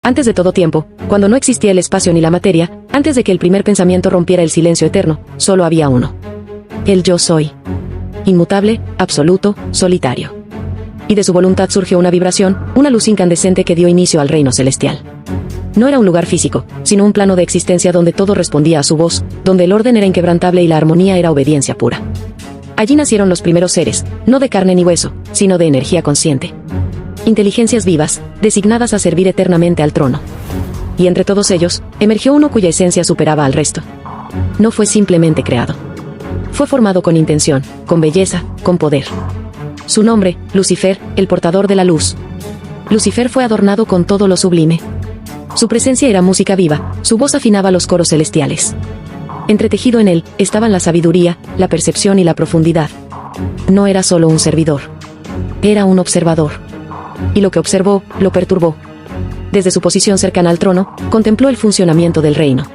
Antes de todo tiempo, cuando no existía el espacio ni la materia, antes de que el primer pensamiento rompiera el silencio eterno, solo había uno. El yo soy. Inmutable, absoluto, solitario. Y de su voluntad surgió una vibración, una luz incandescente que dio inicio al reino celestial. No era un lugar físico, sino un plano de existencia donde todo respondía a su voz, donde el orden era inquebrantable y la armonía era obediencia pura. Allí nacieron los primeros seres, no de carne ni hueso, sino de energía consciente. Inteligencias vivas, designadas a servir eternamente al trono. Y entre todos ellos, emergió uno cuya esencia superaba al resto. No fue simplemente creado. Fue formado con intención, con belleza, con poder. Su nombre, Lucifer, el portador de la luz. Lucifer fue adornado con todo lo sublime. Su presencia era música viva, su voz afinaba los coros celestiales. Entretejido en él, estaban la sabiduría, la percepción y la profundidad. No era solo un servidor. Era un observador. Y lo que observó, lo perturbó. Desde su posición cercana al trono, contempló el funcionamiento del reino.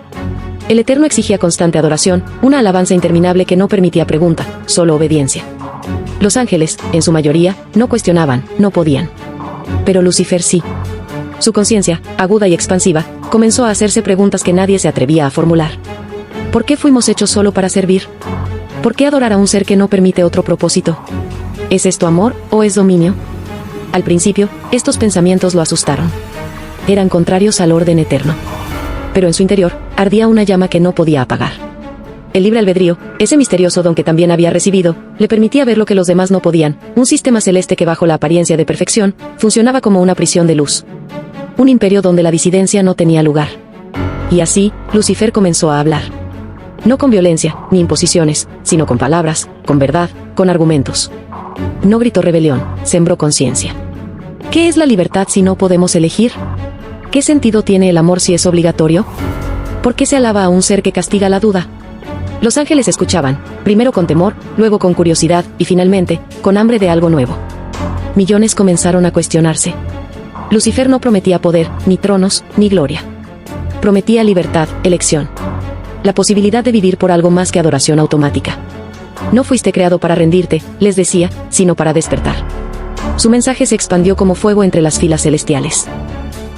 El Eterno exigía constante adoración, una alabanza interminable que no permitía pregunta, solo obediencia. Los ángeles, en su mayoría, no cuestionaban, no podían. Pero Lucifer sí. Su conciencia, aguda y expansiva, comenzó a hacerse preguntas que nadie se atrevía a formular. ¿Por qué fuimos hechos solo para servir? ¿Por qué adorar a un ser que no permite otro propósito? ¿Es esto amor o es dominio? Al principio, estos pensamientos lo asustaron. Eran contrarios al orden eterno. Pero en su interior, ardía una llama que no podía apagar. El libre albedrío, ese misterioso don que también había recibido, le permitía ver lo que los demás no podían, un sistema celeste que bajo la apariencia de perfección, funcionaba como una prisión de luz. Un imperio donde la disidencia no tenía lugar. Y así, Lucifer comenzó a hablar. No con violencia, ni imposiciones, sino con palabras, con verdad, con argumentos. No gritó rebelión, sembró conciencia. ¿Qué es la libertad si no podemos elegir? ¿Qué sentido tiene el amor si es obligatorio? ¿Por qué se alaba a un ser que castiga la duda? Los ángeles escuchaban, primero con temor, luego con curiosidad, y finalmente, con hambre de algo nuevo. Millones comenzaron a cuestionarse. Lucifer no prometía poder, ni tronos, ni gloria. Prometía libertad, elección. La posibilidad de vivir por algo más que adoración automática. No fuiste creado para rendirte, les decía, sino para despertar. Su mensaje se expandió como fuego entre las filas celestiales.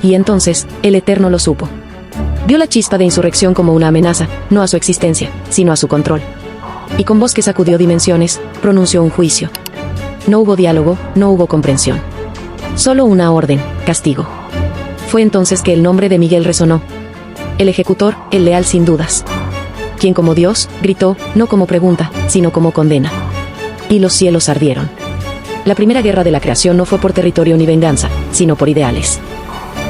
Y entonces, el Eterno lo supo. Vio la chispa de insurrección como una amenaza, no a su existencia, sino a su control. Y con voz que sacudió dimensiones, pronunció un juicio. No hubo diálogo, no hubo comprensión. Solo una orden, castigo. Fue entonces que el nombre de Miguel resonó. El ejecutor, el leal sin dudas. Quien como Dios, gritó, no como pregunta, sino como condena. Y los cielos ardieron. La primera guerra de la creación no fue por territorio ni venganza, sino por ideales.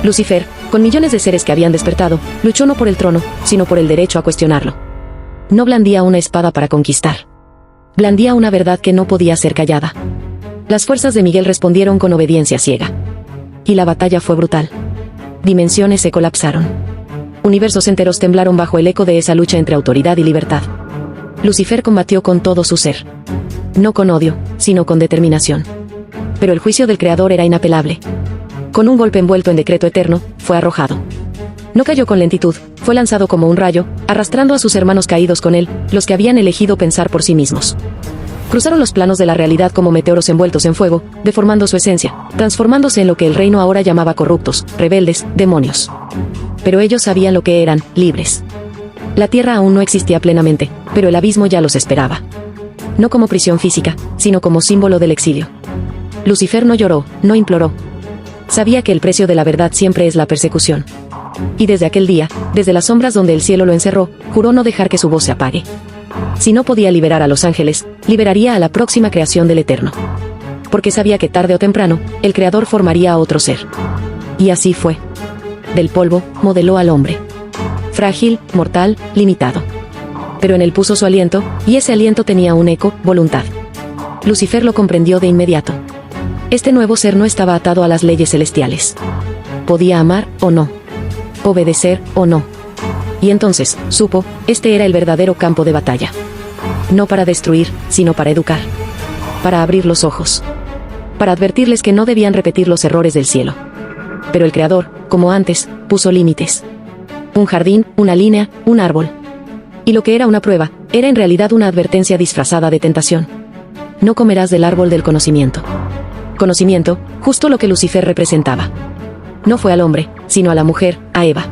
Lucifer, con millones de seres que habían despertado, luchó no por el trono, sino por el derecho a cuestionarlo. No blandía una espada para conquistar. Blandía una verdad que no podía ser callada. Las fuerzas de Miguel respondieron con obediencia ciega. Y la batalla fue brutal. Dimensiones se colapsaron. Universos enteros temblaron bajo el eco de esa lucha entre autoridad y libertad. Lucifer combatió con todo su ser. No con odio, sino con determinación. Pero el juicio del Creador era inapelable. Con un golpe envuelto en decreto eterno, fue arrojado. No cayó con lentitud, fue lanzado como un rayo, arrastrando a sus hermanos caídos con él, los que habían elegido pensar por sí mismos. Cruzaron los planos de la realidad como meteoros envueltos en fuego, deformando su esencia, transformándose en lo que el reino ahora llamaba corruptos, rebeldes, demonios. Pero ellos sabían lo que eran, libres. La tierra aún no existía plenamente, pero el abismo ya los esperaba. No como prisión física, sino como símbolo del exilio. Lucifer no lloró, no imploró. Sabía que el precio de la verdad siempre es la persecución. Y desde aquel día, desde las sombras donde el cielo lo encerró, juró no dejar que su voz se apague. Si no podía liberar a los ángeles, liberaría a la próxima creación del Eterno. Porque sabía que tarde o temprano, el Creador formaría a otro ser. Y así fue. Del polvo, modeló al hombre. Frágil, mortal, limitado. Pero en él puso su aliento, y ese aliento tenía un eco, voluntad. Lucifer lo comprendió de inmediato. Este nuevo ser no estaba atado a las leyes celestiales. Podía amar o no. Obedecer o no. Y entonces, supo, este era el verdadero campo de batalla. No para destruir, sino para educar. Para abrir los ojos. Para advertirles que no debían repetir los errores del cielo. Pero el Creador, como antes, puso límites. Un jardín, una línea, un árbol. Y lo que era una prueba, era en realidad una advertencia disfrazada de tentación. No comerás del árbol del conocimiento. Conocimiento, justo lo que Lucifer representaba. No fue al hombre, sino a la mujer, a Eva.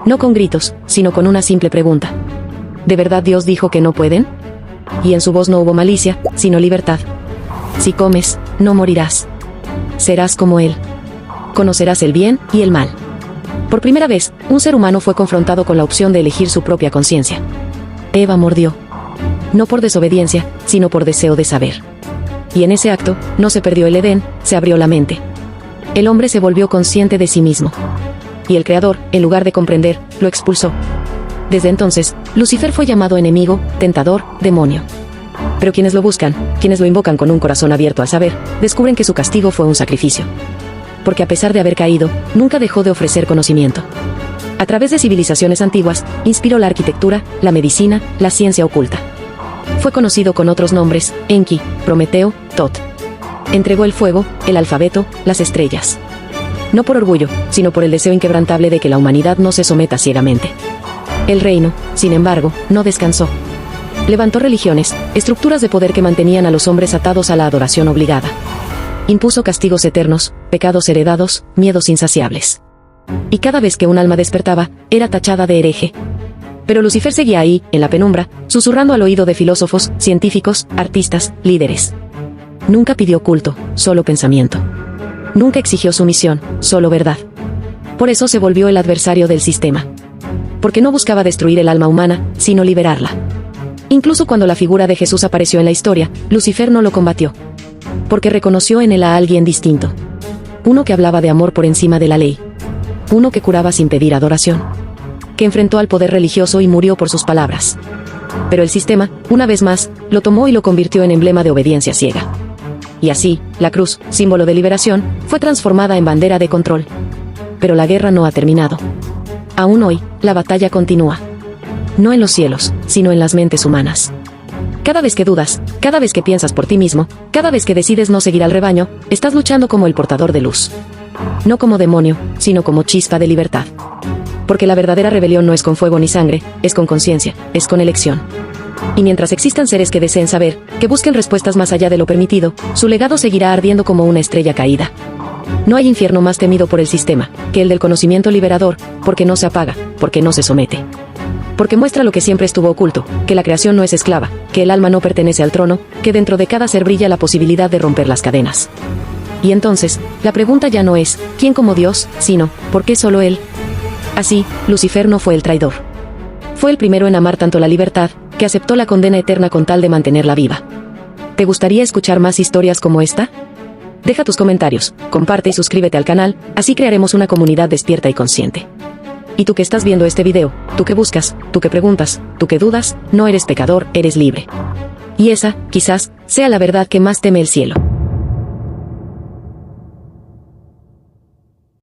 No con gritos, sino con una simple pregunta. ¿De verdad Dios dijo que no pueden? Y en su voz no hubo malicia, sino libertad. Si comes, no morirás. Serás como Él. Conocerás el bien y el mal. Por primera vez, un ser humano fue confrontado con la opción de elegir su propia conciencia. Eva mordió. No por desobediencia, sino por deseo de saber. Y en ese acto, no se perdió el Edén, se abrió la mente. El hombre se volvió consciente de sí mismo. Y el Creador, en lugar de comprender, lo expulsó. Desde entonces, Lucifer fue llamado enemigo, tentador, demonio. Pero quienes lo buscan, quienes lo invocan con un corazón abierto al saber, descubren que su castigo fue un sacrificio. Porque a pesar de haber caído, nunca dejó de ofrecer conocimiento. A través de civilizaciones antiguas, inspiró la arquitectura, la medicina, la ciencia oculta. Fue conocido con otros nombres: Enki, Prometeo, Tot. Entregó el fuego, el alfabeto, las estrellas. No por orgullo, sino por el deseo inquebrantable de que la humanidad no se someta ciegamente. El reino, sin embargo, no descansó. Levantó religiones, estructuras de poder que mantenían a los hombres atados a la adoración obligada. Impuso castigos eternos, pecados heredados, miedos insaciables. Y cada vez que un alma despertaba, era tachada de hereje. Pero Lucifer seguía ahí, en la penumbra, susurrando al oído de filósofos, científicos, artistas, líderes. Nunca pidió culto, solo pensamiento. Nunca exigió sumisión, solo verdad. Por eso se volvió el adversario del sistema. Porque no buscaba destruir el alma humana, sino liberarla. Incluso cuando la figura de Jesús apareció en la historia, Lucifer no lo combatió. Porque reconoció en él a alguien distinto. Uno que hablaba de amor por encima de la ley. Uno que curaba sin pedir adoración. Que enfrentó al poder religioso y murió por sus palabras. Pero el sistema, una vez más, lo tomó y lo convirtió en emblema de obediencia ciega. Y así, la cruz, símbolo de liberación, fue transformada en bandera de control. Pero la guerra no ha terminado. Aún hoy, la batalla continúa. No en los cielos, sino en las mentes humanas. Cada vez que dudas, cada vez que piensas por ti mismo, cada vez que decides no seguir al rebaño, estás luchando como el portador de luz. No como demonio, sino como chispa de libertad. Porque la verdadera rebelión no es con fuego ni sangre, es con conciencia, es con elección. Y mientras existan seres que deseen saber, que busquen respuestas más allá de lo permitido, su legado seguirá ardiendo como una estrella caída. No hay infierno más temido por el sistema, que el del conocimiento liberador, porque no se apaga, porque no se somete. Porque muestra lo que siempre estuvo oculto, que la creación no es esclava, que el alma no pertenece al trono, que dentro de cada ser brilla la posibilidad de romper las cadenas. Y entonces, la pregunta ya no es, ¿quién como Dios?, sino, ¿por qué solo Él? Así, Lucifer no fue el traidor. Fue el primero en amar tanto la libertad, que aceptó la condena eterna con tal de mantenerla viva. ¿Te gustaría escuchar más historias como esta? Deja tus comentarios, comparte y suscríbete al canal, así crearemos una comunidad despierta y consciente. Y tú que estás viendo este video, tú que buscas, tú que preguntas, tú que dudas, no eres pecador, eres libre. Y esa, quizás, sea la verdad que más teme el cielo.